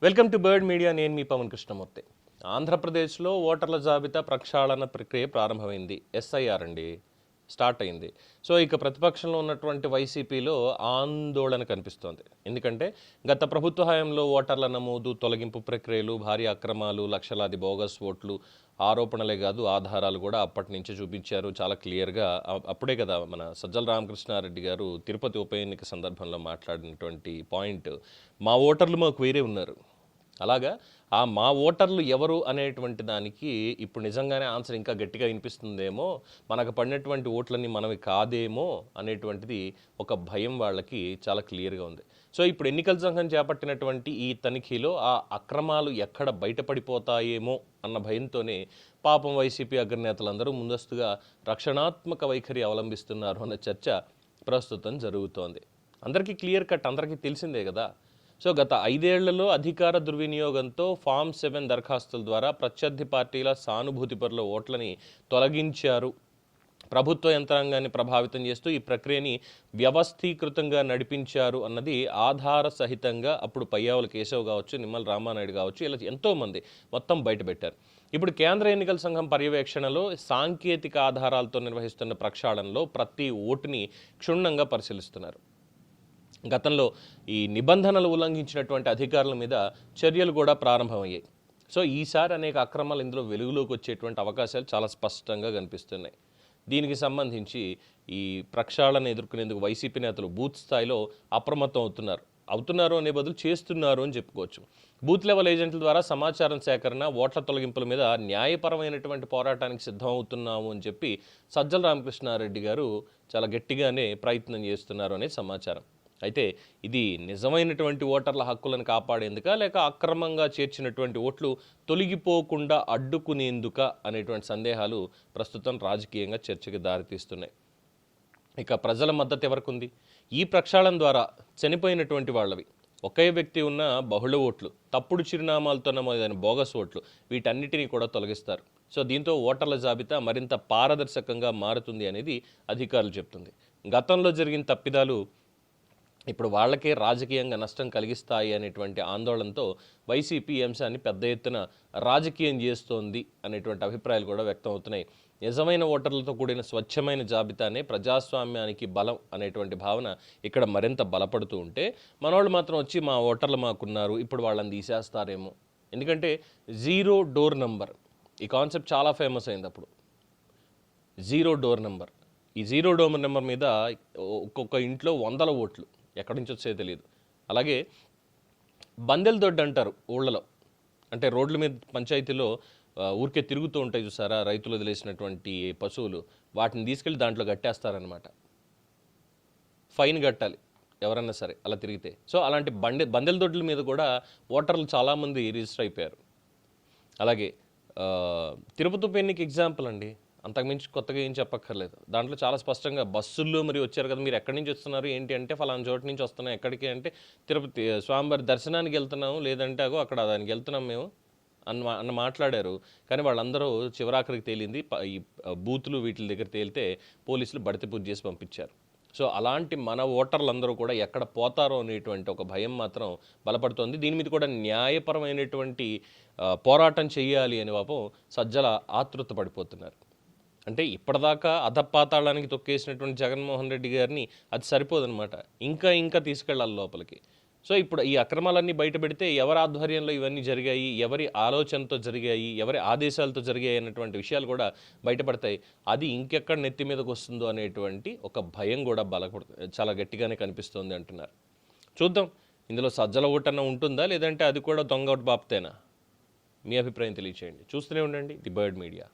Welcome to bird media. నేను మీ పవన్ కృష్ణమూర్తి. ఆంధ్రప్రదేశ్లో ఓటర్ల జాబితా ప్రక్షాళన ప్రక్రియ ప్రారంభమైంది. ఎస్ఐఆర్ అండి స్టార్ట్ అయింది. సో ఇక ప్రతిపక్షంలో ఉన్నటువంటి వైసీపీలో ఆందోళన కనిపిస్తోంది. ఎందుకంటే గత ప్రభుత్వ హయాంలో ఓటర్ల నమోదు, తొలగింపు ప్రక్రియలు, భారీ అక్రమాలు, లక్షలాది బోగస్ ఓట్లు, ఆరోపణలే కాదు ఆధారాలు కూడా అప్పటి నుంచి చూపించారు చాలా క్లియర్గా. అప్పుడే కదా మన సజ్జల రామకృష్ణారెడ్డి గారు తిరుపతి ఉప ఎన్నిక సందర్భంలో మాట్లాడినటువంటి పాయింట్, మా ఓటర్లు మాకు వేరే ఉన్నారు. అలాగా ఆ మా ఓటర్లు ఎవరు అనేటువంటి దానికి ఇప్పుడు నిజంగానే ఆన్సర్ ఇంకా గట్టిగా వినిపిస్తుందేమో, మనకు పడినటువంటి ఓట్లన్నీ మనవి కాదేమో అనేటువంటిది ఒక భయం వాళ్ళకి చాలా క్లియర్గా ఉంది. సో ఇప్పుడు ఎన్నికల సంఘం చేపట్టినటువంటి ఈ తనిఖీలో ఆ అక్రమాలు ఎక్కడ బయటపడిపోతాయేమో అన్న భయంతోనే పాపం వైసీపీ అగ్రనేతలందరూ ముందస్తుగా రక్షణాత్మక వైఖరి అవలంబిస్తున్నారు అన్న చర్చ ప్రస్తుతం జరుగుతోంది. అందరికీ క్లియర్ కట్, అందరికీ తెలిసిందే కదా. సో గత 5 ఏళ్లలో అధికార దుర్వినియోగంతో ఫామ్ 7 దరఖాస్తుల ద్వారా ప్రత్యర్థి పార్టీల సానుభూతిపరుల ఓట్లని తొలగించారు. ప్రభుత్వ యంత్రాంగాన్ని ప్రభావితం చేస్తూ ఈ ప్రక్రియని వ్యవస్థీకృతంగా నడిపించారు అన్నది ఆధార సహితంగా అప్పుడు పయ్యావుల కేశవ్ కావచ్చు, నిమ్మల రామానాయుడు కావచ్చు, ఇలా ఎంతోమంది మొత్తం బయటపెట్టారు. ఇప్పుడు కేంద్ర ఎన్నికల సంఘం పర్యవేక్షణలో సాంకేతిక ఆధారాలతో నిర్వహిస్తున్న ప్రక్షాళనలో ప్రతి ఓటుని క్షుణ్ణంగా పరిశీలిస్తున్నారు. గతంలో ఈ నిబంధనలు ఉల్లంఘించినటువంటి అధికారుల మీద చర్యలు కూడా ప్రారంభమయ్యాయి. సో ఈసారి అనేక అక్రమాలు ఇందులో వెలుగులోకి వచ్చేటువంటి అవకాశాలు చాలా స్పష్టంగా కనిపిస్తున్నాయి. దీనికి సంబంధించి ఈ ప్రక్షాళన ఎదుర్కొనేందుకు వైసీపీ నేతలు బూత్ స్థాయిలో అప్రమత్తం అవుతున్నారు అనే బదులు చేస్తున్నారు అని చెప్పుకోవచ్చు. బూత్ లెవెల్ ఏజెంట్ల ద్వారా సమాచారం సేకరణ, ఓట్ల తొలగింపుల మీద న్యాయపరమైనటువంటి పోరాటానికి సిద్ధం అవుతున్నాము అని చెప్పి సజ్జల రామకృష్ణారెడ్డి గారు చాలా గట్టిగానే ప్రయత్నం చేస్తున్నారు అనే సమాచారం. అయితే ఇది నిజమైనటువంటి ఓటర్ల హక్కులను కాపాడేందుక, లేక అక్రమంగా చేర్చినటువంటి ఓట్లు తొలగిపోకుండా అడ్డుకునేందుక అనేటువంటి సందేహాలు ప్రస్తుతం రాజకీయంగా చర్చకి దారితీస్తున్నాయి. ఇక ప్రజల మద్దతు ఎవరికి ఉంది? ఈ ప్రక్షాళన ద్వారా చనిపోయినటువంటి వాళ్ళవి, ఒకే వ్యక్తి ఉన్న బహుళ ఓట్లు, తప్పుడు చిరునామాలతో నమోదైన బోగస్ ఓట్లు, వీటన్నిటినీ కూడా తొలగిస్తారు. సో దీంతో ఓటర్ల జాబితా మరింత పారదర్శకంగా మారుతుంది అనేది అధికారులు చెప్తుంది. గతంలో జరిగిన తప్పిదాలు ఇప్పుడు వాళ్ళకే రాజకీయంగా నష్టం కలిగిస్తాయి అనేటువంటి ఆందోళనతో వైసీపీ అంశాన్ని పెద్ద ఎత్తున రాజకీయం చేస్తోంది అనేటువంటి అభిప్రాయాలు కూడా వ్యక్తం అవుతున్నాయి. నిజమైన ఓటర్లతో కూడిన స్వచ్ఛమైన జాబితానే ప్రజాస్వామ్యానికి బలం అనేటువంటి భావన ఇక్కడ మరింత బలపడుతూ ఉంటే, మనోళ్ళు మాత్రం వచ్చి మా ఓటర్లు మాకున్నారు, ఇప్పుడు వాళ్ళని తీసేస్తారేమో. ఎందుకంటే 0 డోర్ నంబర్ ఈ కాన్సెప్ట్ చాలా ఫేమస్ అయింది అప్పుడు. 0 డోర్ నంబర్, ఈ 0 డోర్ నెంబర్ మీద ఒక్కొక్క ఇంట్లో 100 ఓట్లు ఎక్కడి నుంచి వచ్చే తెలియదు. అలాగే బందెల దొడ్డు అంటారు ఊళ్ళలో, అంటే రోడ్ల మీద పంచాయతీలో ఊరికే తిరుగుతూ ఉంటాయి చూసారా రైతులు వదిలేసినటువంటి పశువులు, వాటిని తీసుకెళ్ళి దాంట్లో కట్టేస్తారనమాట. ఫైన్ కట్టాలి ఎవరన్నా సరే అలా తిరిగితే. సో అలాంటి బందెల దొడ్ల మీద కూడా ఓటర్లు చాలామంది రిజిస్టర్ అయిపోయారు. అలాగే తిరుపతి ఉప ఎన్నిక ఎగ్జాంపుల్ అండి, అంతకుమించి కొత్తగా ఏం చెప్పక్కర్లేదు. దాంట్లో చాలా స్పష్టంగా బస్సుల్లో మరి వచ్చారు కదా, మీరు ఎక్కడి నుంచి వస్తున్నారు ఏంటి అంటే ఫలానా చోటు నుంచి వస్తున్నాం, ఎక్కడికి అంటే తిరుపతి స్వామివారి దర్శనానికి వెళ్తున్నాము, లేదంటే అక్కడ దానికి వెళ్తున్నాం మేము అన్న మాట్లాడారు. కానీ వాళ్ళందరూ చివరాఖరికి తేలింది ఈ బూతులు వీటి దగ్గర తేలితే పోలీసులు బడితే పూజ చేసి పంపించారు. సో అలాంటి మన ఓటర్లందరూ కూడా ఎక్కడ పోతారో అనేటువంటి ఒక భయం మాత్రం బలపడుతోంది. దీని మీద కూడా న్యాయపరమైనటువంటి పోరాటం చేయాలి అని పాపం సజ్జల ఆతృత పడిపోతున్నారు. అంటే ఇప్పటిదాకా అధపాతాళానికి తొక్కేసినటువంటి జగన్మోహన్ రెడ్డి గారిని అది సరిపోదన్నమాట, ఇంకా తీసుకెళ్ళాలి లోపలికి. సో ఇప్పుడు ఈ అక్రమాలన్నీ బయటపెడితే ఎవరి ఆధ్వర్యంలో ఇవన్నీ జరిగాయి, ఎవరి ఆలోచనతో జరిగాయి, ఎవరి ఆదేశాలతో జరిగాయి అన్నటువంటి విషయాలు కూడా బయటపడతాయి. అది ఇంకెక్కడ నెత్తి మీదకి వస్తుందో అనేటువంటి ఒక భయం కూడా చాలా గట్టిగానే కనిపిస్తోంది అంటున్నారు. చూద్దాం ఇందులో సజ్జల ఓటన్నా ఉంటుందా, లేదంటే అది కూడా దొంగ ఓటు బాపుతేనా? మీ అభిప్రాయం తెలియచేయండి. చూస్తూనే ఉండండి ది బర్డ్ మీడియా.